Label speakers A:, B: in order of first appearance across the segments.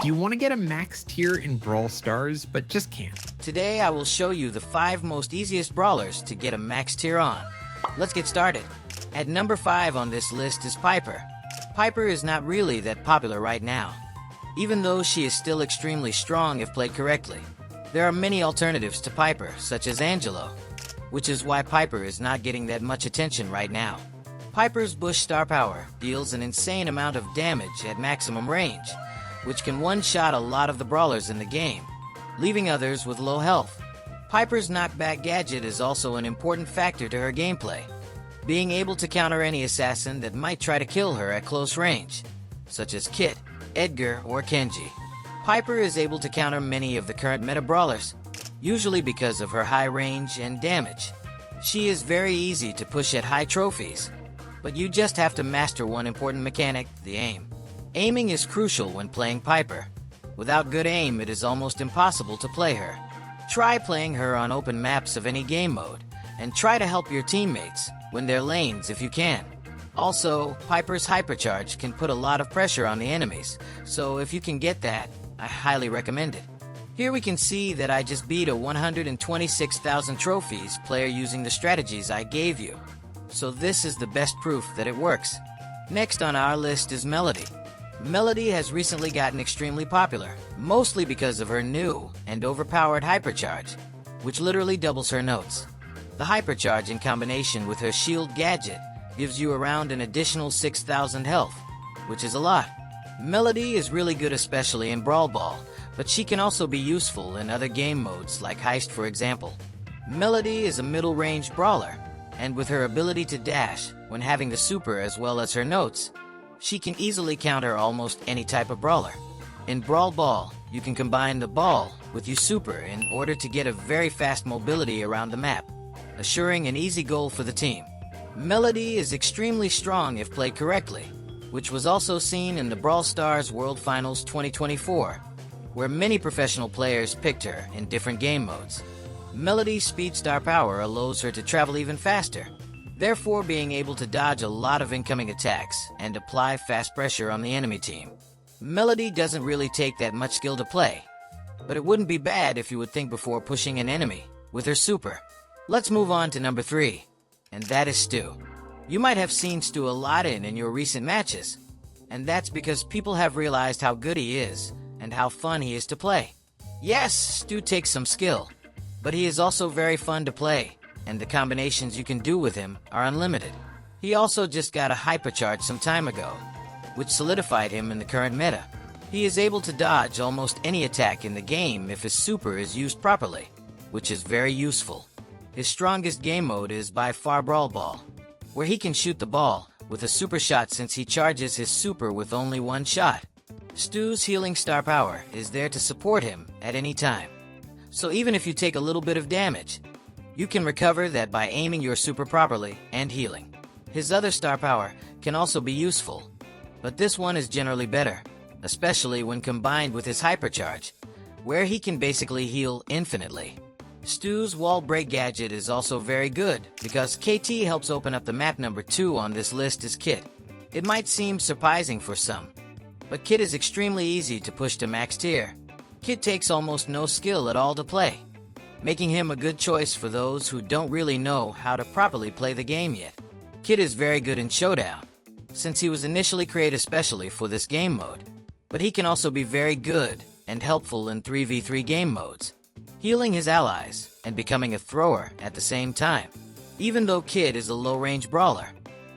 A: Do you want to get a max tier in Brawl Stars, but just can't?
B: Today I will show you the 5 most easiest brawlers to get a max tier on. Let's get started. At number 5 on this list is Piper. Piper is not really that popular right now, even though she is still extremely strong if played correctly. There are many alternatives to Piper, such as Angelo, which is why Piper is not getting that much attention right now. Piper's Bush star power deals an insane amount of damage at maximum range, which can one-shot a lot of the brawlers in the game, leaving others with low health. Piper's knockback gadget is also an important factor to her gameplay, being able to counter any assassin that might try to kill her at close range, such as Kit, Edgar, or Kenji. Piper is able to counter many of the current meta brawlers, usually because of her high range and damage. She is very easy to push at high trophies, but you just have to master one important mechanic, the aim. Aiming is crucial when playing Piper. Without good aim, it is almost impossible to play her. Try playing her on open maps of any game mode, and try to help your teammates win their lanes if you can. Also, Piper's hypercharge can put a lot of pressure on the enemies, so if you can get that, I highly recommend it. Here we can see that I just beat a 126,000 trophies player using the strategies I gave you. So this is the best proof that it works. Next on our list is Melodie. Melodie has recently gotten extremely popular, mostly because of her new and overpowered hypercharge, which literally doubles her notes. The hypercharge in combination with her shield gadget gives you around an additional 6,000 health, which is a lot. Melodie is really good especially in Brawl Ball, but she can also be useful in other game modes like Heist for example. Melodie is a middle-range brawler, and with her ability to dash when having the super as well as her notes, she can easily counter almost any type of brawler. In Brawl Ball, you can combine the ball with your super in order to get a very fast mobility around the map, assuring an easy goal for the team. Melodie is extremely strong if played correctly, which was also seen in the Brawl Stars World Finals 2024, where many professional players picked her in different game modes. Melodie's speed star power allows her to travel even faster, therefore being able to dodge a lot of incoming attacks and apply fast pressure on the enemy team. Melodie doesn't really take that much skill to play, but it wouldn't be bad if you would think before pushing an enemy with her super. Let's move on to number 3, and that is Stu. You might have seen Stu a lot in your recent matches, and that's because people have realized how good he is and how fun he is to play. Yes, Stu takes some skill, but he is also very fun to play, and the combinations you can do with him are unlimited. He also just got a hypercharge some time ago, which solidified him in the current meta. He is able to dodge almost any attack in the game if his super is used properly, which is very useful. His strongest game mode is by far Brawl Ball, where he can shoot the ball with a super shot since he charges his super with only one shot. Stu's healing star power is there to support him at any time. So even if you take a little bit of damage, you can recover that by aiming your super properly and healing. His other star power can also be useful, but this one is generally better, especially when combined with his hypercharge, where he can basically heal infinitely. Stu's wall break gadget is also very good because KT helps open up the map. Number 2 on this list is Kit. It might seem surprising for some, but Kit is extremely easy to push to max tier. Kit takes almost no skill at all to play, making him a good choice for those who don't really know how to properly play the game yet. Kit is very good in Showdown, since he was initially created especially for this game mode, but he can also be very good and helpful in 3v3 game modes, healing his allies and becoming a thrower at the same time. Even though Kit is a low-range brawler,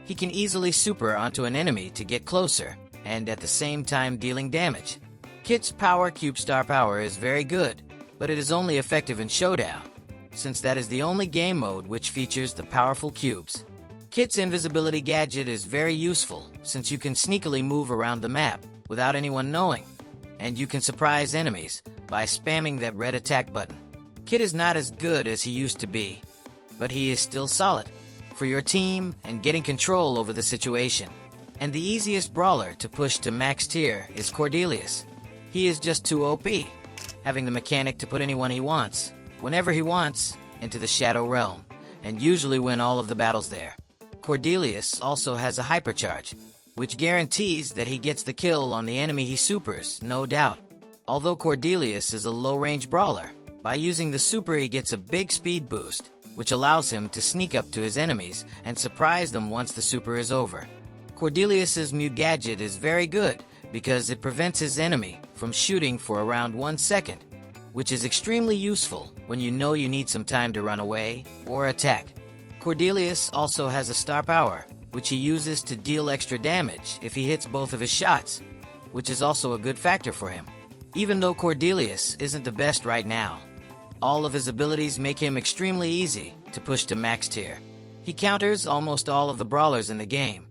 B: he can easily super onto an enemy to get closer and at the same time dealing damage. Kit's power cube star power is very good, but it is only effective in Showdown, since that is the only game mode which features the powerful cubes. Kit's invisibility gadget is very useful, since you can sneakily move around the map without anyone knowing, and you can surprise enemies by spamming that red attack button. Kit is not as good as he used to be, but he is still solid for your team and getting control over the situation. And the easiest brawler to push to max tier is Cordelius. He is just too OP, having the mechanic to put anyone he wants, whenever he wants, into the Shadow Realm, and usually win all of the battles there. Cordelius also has a hypercharge, which guarantees that he gets the kill on the enemy he supers, no doubt. Although Cordelius is a low-range brawler, by using the super he gets a big speed boost, which allows him to sneak up to his enemies and surprise them once the super is over. Cordelius's mute gadget is very good because it prevents his enemy from shooting for around 1 second, which is extremely useful when you know you need some time to run away or attack. Cordelius also has a star power, which he uses to deal extra damage if he hits both of his shots, which is also a good factor for him. Even though Cordelius isn't the best right now, all of his abilities make him extremely easy to push to max tier. He counters almost all of the brawlers in the game,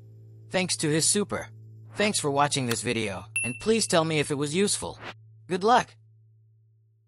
B: thanks to his super. Thanks for watching this video, and please tell me if it was useful. Good luck!